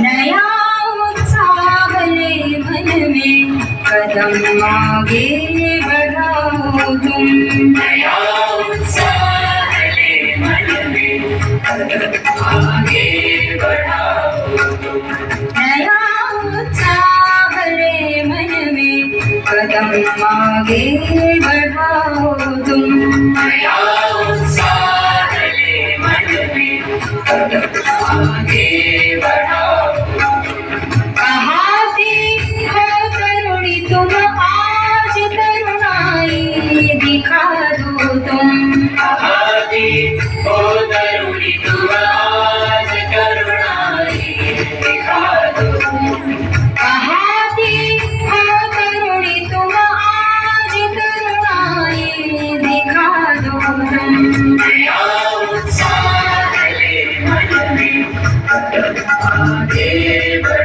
नया उत्साहले मन में कदम आगे बढ़ाओ तुम। नया उत्साहले मन में कदम आगे बढ़ाओ तुम। नया उत्साहले मन में कदम आगे बढ़ाओ तुम। नया उत्साहले मन में कदम आगे बढ़ाओ तुम। कहाँ थी हो तरुणी तुम, आज तरुणाई दिखा दो तुम। कहाँ थी हो तरुणी तुम, आज तरुणाई दिखा दो तुम। कहाँ थी हो तरुणी तुम, आज तरुणाई दिखा दो तुम। नया उत्साहले मन में कदम आगे बढ़ाओ